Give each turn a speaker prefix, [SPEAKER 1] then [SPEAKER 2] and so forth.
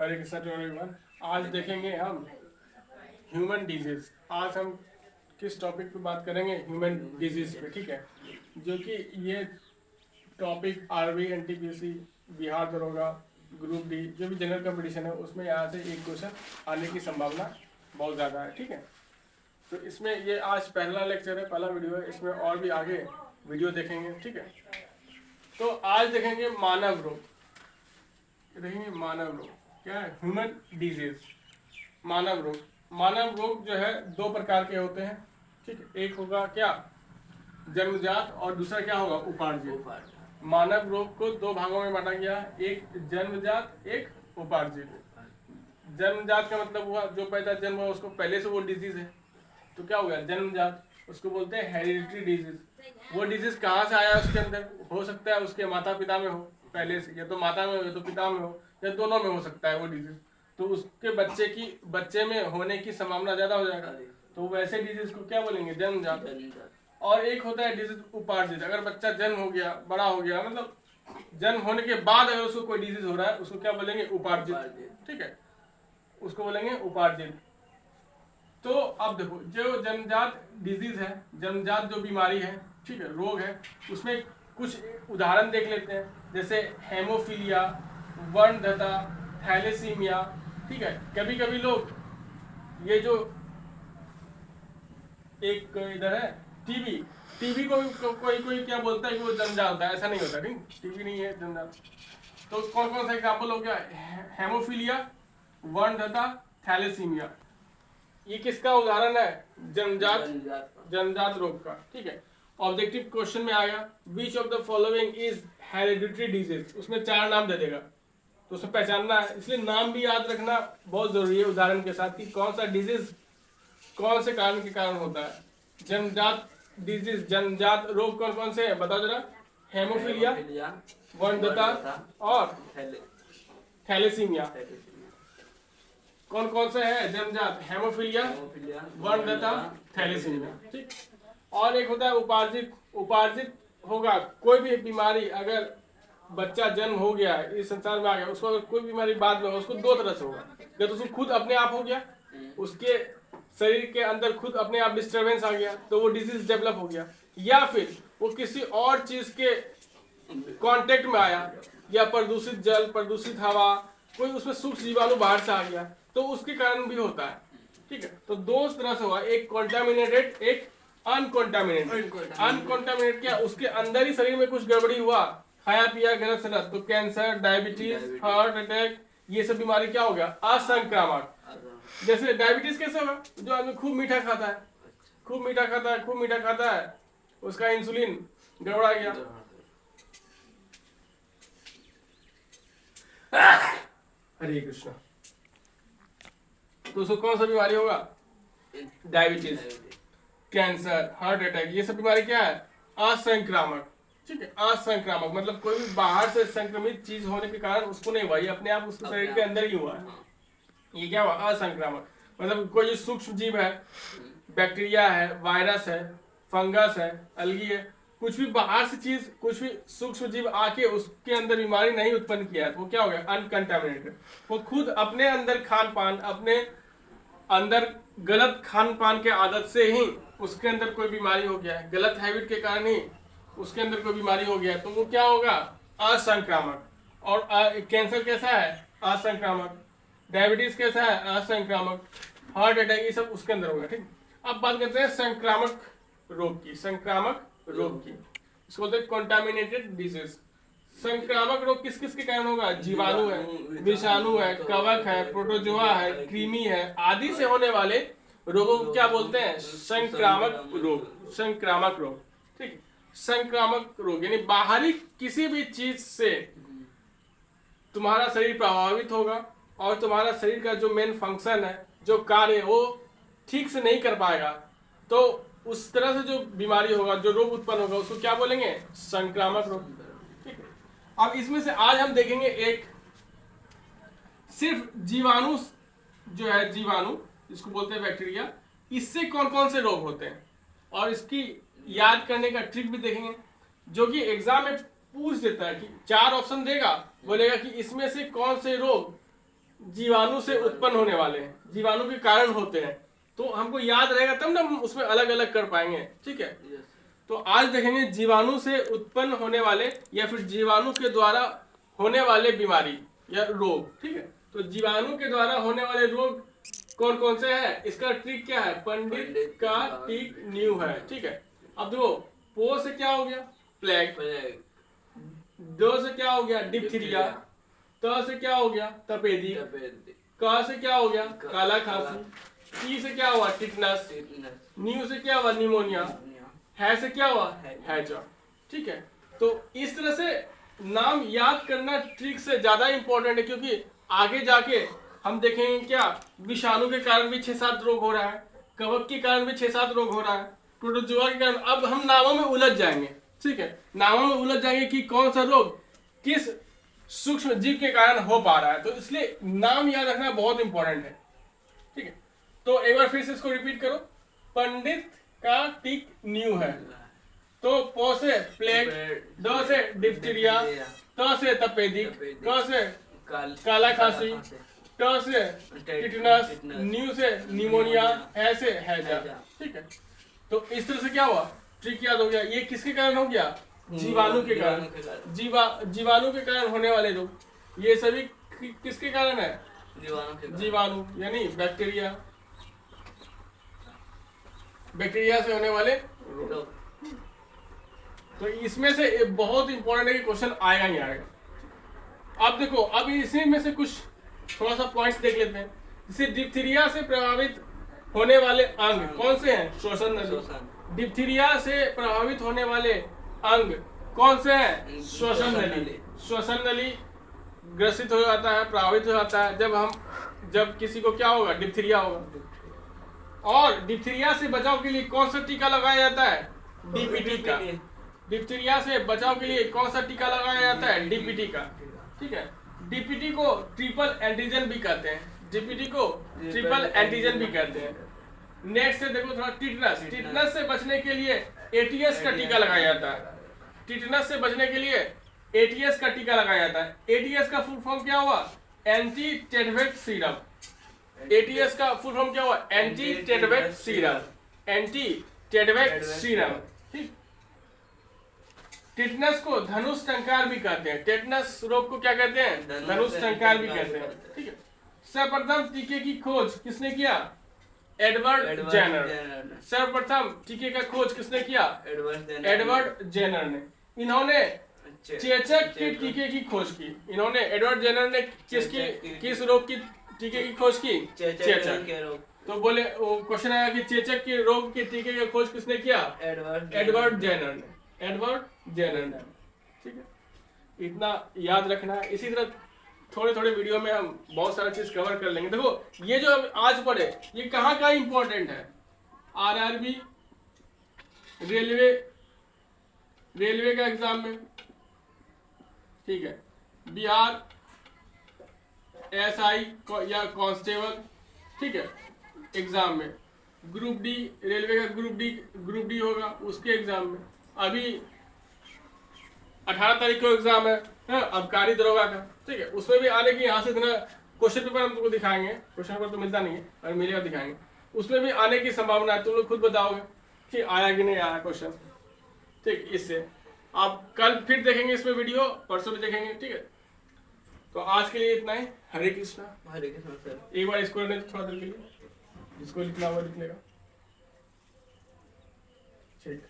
[SPEAKER 1] Hare Krishna to everyone. आज देखेंगे हम ह्यूमन डिजीज। आज हम किस टॉपिक पे बात करेंगे? ह्यूमन डिजीज पे, ठीक है। जो कि ये टॉपिक आरबी, एनटीपीसी, बिहार दरोगा, ग्रुप डी, जो भी जनरल कंपटीशन है उसमें यहाँ से एक क्वेश्चन आने की संभावना बहुत ज़्यादा है, ठीक है। तो इसमें ये आज पहला लेक्चर है, पहला वीडियो है। इसमें और भी आगे वीडियो देखेंगे, ठीक है। तो आज देखेंगे मानव रोग। देखेंगे मानव रोग क्या है? ह्यूमन डिजीज, मानव रोग। मानव रोग जो है दो प्रकार के होते हैं, ठीक है। एक होगा क्या, जन्मजात, और दूसरा क्या होगा, उपार्जित। मानव रोग को दो भागों में बांटा गया है, एक जन्मजात, एक उपार्जित। जन्मजात का मतलब हुआ जो पैदा जन्म हुआ उसको पहले से वो डिजीज है, तो क्या हो गया जन्मजात। उसको बोलते हैं हेरिडिटरी डिजीज। वो डिजीज कहाँ से आया उसके अंदर? हो सकता है उसके माता पिता में हो पहले से, या तो माता में हो या तो पिता में हो, या दोनों में हो सकता है वो डिजीज। तो उसके बच्चे में होने की संभावना ज्यादा हो जाएगा, तो वैसे डिजीज को क्या बोलेंगे? जन्मजात। और एक होता है डिजीज उपार्जित। अगर बच्चा जन्म हो गया, बड़ा हो गया, मतलब जन्म होने के बाद अगर उसको कोई डिजीज हो रहा है, उसको क्या बोलेंगे? उपार्जित, ठीक है, उसको बोलेंगे उपार्जित। तो अब देखो, जो जन्मजात डिजीज है, जन्मजात जो बीमारी है, ठीक है, रोग है, उसमें कुछ उदाहरण देख लेते हैं। जैसे हेमोफीलिया, वर्णदता, थैलेसीमिया, ठीक है। कभी कभी लोग ये जो एक इधर है टीबी, टीबी को कोई क्या बोलता है कि वो जन्मजात होता है, ऐसा नहीं होता, ठीक, टीबी नहीं है जन्मजात। तो कौन कौन सा एग्जाम्पल हो गया? हेमोफीलिया, वर्णदता, थैलेसीमिया। ये किसका उदाहरण है? जन्मजात रोग का, ठीक है। ऑब्जेक्टिव क्वेश्चन में आएगा which of the following is hereditary disease, उसमें 4 नाम दे देगा, तो उसे पहचानना है। इसलिए नाम भी याद रखना बहुत जरूरी है उदाहरण के साथ, कि कौन सा डिजीज कौन से कारण के कारण होता है। जन्मजात डिजीज, जन्मजात रोग कौन कौन से है बताओ जरा? हेमोफीलिया, वर्णदता और थैलेसीमिया। कौन कौन से है जन्मजात? हेमोफीलिया, वर्णदता, थैलेसीमिया, ठीक। और एक होता है उपार्जित। उपार्जित होगा कोई भी बीमारी, अगर बच्चा जन्म हो गया है, इस संसार में आ गया, उसको अगर कोई बीमारी बाद में हो, उसको दो तरह से होगा। या तो उसको खुद अपने आप हो गया, उसके शरीर के अंदर खुद अपने आप डिस्टर्बेंस आ गया, तो वो डिजीज डेवलप हो गया। या फिर वो किसी और चीज के कांटेक्ट में आया, या प्रदूषित जल, प्रदूषित हवा, कोई उसमें सूक्ष्म जीवाणु बाहर से आ गया, तो उसके कारण भी होता है, ठीक है। तो दो तरह से हुआ, एक कॉन्टामिनेटेड, एक अनकॉन्टामिनेटेड। अनकॉन्टामिनेटेड क्या, उसके अंदर ही शरीर में कुछ गड़बड़ी हुआ, खाया पिया गलत सलत, तो कैंसर, डायबिटीज, हार्ट अटैक, ये सब बीमारी क्या हो गया? असंक्रामक। जैसे डायबिटीज कैसे होगा? जो आदमी खूब मीठा खाता है, खूब मीठा खाता है, उसका इंसुलिन गड़बड़ा गया, हरे कृष्णा, तो उसको कौन सा बीमारी होगा? डायबिटीज, कैंसर, हार्ट अटैक, ये सब बीमारी क्या है? असंक्रामक, ठीक है। असंक्रामक मतलब कोई भी बाहर से संक्रमित चीज होने के कारण उसको नहीं हुआ, ये अपने आप उसके शरीर के अंदर ही हुआ है। ये क्या हुआ? असंक्रामक। मतलब कोई जो सूक्ष्म जीव है, बैक्टीरिया है, वायरस है, फंगस है, अलगी है, कुछ भी बाहर से चीज, कुछ भी सूक्ष्म जीव आके उसके अंदर बीमारी नहीं उत्पन्न किया है, तो वो क्या हो गया? अनकंटामिनेटेड। वो खुद अपने अंदर खान पान, अपने अंदर गलत खान पान के आदत से ही उसके अंदर कोई बीमारी हो गया है, गलत हैबिट के कारण ही उसके अंदर कोई बीमारी हो गया है, तो वो क्या होगा? असंक्रामक। और कैंसर कैसा है? असंक्रामक। डायबिटीज कैसा है? असंक्रामक। हार्ट अटैक, ये सब उसके अंदर होगा, ठीक। अब बात करते हैं संक्रामक रोग की। संक्रामक रोग की इसको बोलते हैं कॉन्टामिनेटेड डिजीज। संक्रामक रोग किस किस के कारण होगा? जीवाणु है, विषाणु है, कवक है, प्रोटोजोआ है, कृमि है, आदि से होने वाले रोगों को क्या बोलते हैं? संक्रामक रोग। संक्रामक रोग, ठीक। संक्रामक रोग यानी बाहरी किसी भी चीज से तुम्हारा शरीर प्रभावित होगा, और तुम्हारा शरीर का जो मेन फंक्शन है, जो कार्य है, वो ठीक से नहीं कर पाएगा, तो उस तरह से जो बीमारी होगा, जो रोग उत्पन्न होगा, उसको क्या बोलेंगे? संक्रामक रोग, ठीक है। अब इसमें से आज हम देखेंगे एक सिर्फ जीवाणु, जो है जीवाणु, इसको बोलते हैं बैक्टीरिया, इससे कौन कौन से रोग होते हैं, और इसकी याद करने का ट्रिक भी देखेंगे, जो कि एग्जाम में पूछ देता है कि 4 ऑप्शन देगा, बोलेगा कि इसमें से कौन से रोग जीवाणु से उत्पन्न होने वाले हैं, जीवाणु के कारण होते हैं। तो हमको याद रहेगा तब ना हम उसमें अलग अलग कर पाएंगे, ठीक है। तो आज देखेंगे जीवाणु से उत्पन्न होने वाले या फिर जीवाणु के द्वारा होने वाले बीमारी या रोग, ठीक है। तो जीवाणु के द्वारा होने वाले रोग कौन कौन से हैं, इसका ट्रिक क्या है, पंडित का टिक न्यू है, ठीक है। अब देखो, पो से क्या हो गया, प्लेग, दो से क्या हो गया, डिप्थीरिया, त से क्या हो गया, तपेदिक, क से क्या हो गया, काला खांसी, टी से क्या हुआ, टिटनस, न्यू से क्या हुआ, निमोनिया, है से क्या हुआ, हैजा, ठीक है। तो इस तरह से नाम याद करना ट्रिक से ज्यादा इंपॉर्टेंट है, क्योंकि आगे जाके हम देखेंगे क्या विषाणु के कारण भी 6-7 रोग हो रहा है, कवक के कारण भी 6-7 रोग हो रहा है, प्रोटोजोआ के कारण। अब हम नामों में उलझ जाएंगे, ठीक है, नामों में उलझ जाएंगे कि कौन सा रोग किस सूक्ष्म जीव के कारण हो पा रहा है। तो इसलिए नाम याद रखना बहुत इंपॉर्टेंट है, ठीक है। तो एक बार फिर से इसको रिपीट करो, पंडित का टिक न्यू है। तो प से प्लेग, ड से डिप्थीरिया, त से तपेदिक, क से काला खांसी, ट से टिटनस, न्यू से निमोनिया, है से हैजा, ठीक है। तो इस तरह से क्या हुआ, ट्रिक याद हो गया। ये किसके कारण हो गया, जीवाणु के कारण, जीवाणु के कारण होने वाले रोग। ये सभी किसके कारण है, जीवाणु यानी बैक्टीरिया, बैक्टीरिया से होने वाले रोग। तो इसमें से बहुत इंपॉर्टेंट है कि क्वेश्चन आएगा ही आएगा। अब देखो, अब इसी में से कुछ थोड़ा सा पॉइंट्स देख लेते हैं। जैसे डिप्थीरिया से प्रभावित होने वाले अंग कौन से हैं, श्वसन नली। डिप्थीरिया से प्रभावित होने वाले अंग कौन से हैं, श्वसन नली। श्वसन नली ग्रसित हो जाता है, प्रभावित हो जाता है जब किसी को क्या होगा, डिप्थीरिया होगा। और डिप्थीरिया से बचाव के लिए कौन सा टीका लगाया जाता है, डीपीटी का। डिप्थीरिया से बचाव के लिए कौन सा टीका लगाया जाता है, डीपीटी का, ठीक है। डीपीटी को ट्रिपल एंटीजन भी कहते हैं, डीपीटी को ट्रिपल एंटीजन भी कहते हैं। नेक्स्ट से देखो थोड़ा, टिटनस। टिटनस से बचने के लिए एटीएस का टीका लगाया जाता है। टिटनस से बचने के लिए एटीएस का टीका लगाया जाता है। एटीएस का फुल फॉर्म क्या हुआ, एंटी टेटवेट सीरम। एटीएस का फुल फॉर्म क्या हुआ, एंटी टेटवेट सीरम, एंटी टेटवेट सीरम, ठीक। टिटनस को धनुष टंकार भी कहते हैं। टेटनस रोग को क्या कहते हैं, धनुष टंकार भी कहते हैं, ठीक है। सर्वप्रथम टीके की खोज किसने किया, एडवर्ड जेनर। सर्वप्रथम टीके का खोज किसने किया, एडवर्ड जेनर ने। इन्होंने चेचक के टीके की खोज की। इन्होंने, एडवर्ड जेनर ने किस रोग की टीके की खोज की, चेचक। तो बोले, क्वेश्चन आया कि चेचक के रोग के टीके की खोज किसने किया, एडवर्ड जेनर ने, एडवर्ड जेनर ने, ठीक है। इतना याद रखना है। इसी तरह थोड़े थोड़े वीडियो में हम बहुत सारा चीज कवर कर लेंगे। देखो, ये जो आज पढ़े ये कहाँ का इंपॉर्टेंट है, आरआरबी, रेलवे का एग्जाम में, ठीक है, बिहार एसआई या कांस्टेबल, ठीक है, एग्जाम में, ग्रुप डी, रेलवे का ग्रुप डी होगा उसके एग्जाम में। अभी 18 तारीख को एग्जाम है, आबकारी दरोगा का, ठीक है, उसमें भी आने की यहाँ से इतना क्वेश्चन पेपर हम तुमको दिखाएंगे। क्वेश्चन पेपर तो मिलता नहीं है, और मिलेगा दिखाएंगे। उसमें भी आने की संभावना है, तुम लोग खुद बताओगे कि आया कि नहीं आया क्वेश्चन, ठीक। इससे आप कल फिर देखेंगे इसमें वीडियो, परसों भी देखेंगे, ठीक है। तो आज के लिए इतना ही। हरे कृष्णा।
[SPEAKER 2] हरे कृष्णा सर।
[SPEAKER 1] एक बार इसको रहने दो थोड़ा देर के लिए, जिसको लिखना हुआ लिख लेगा, ठीक।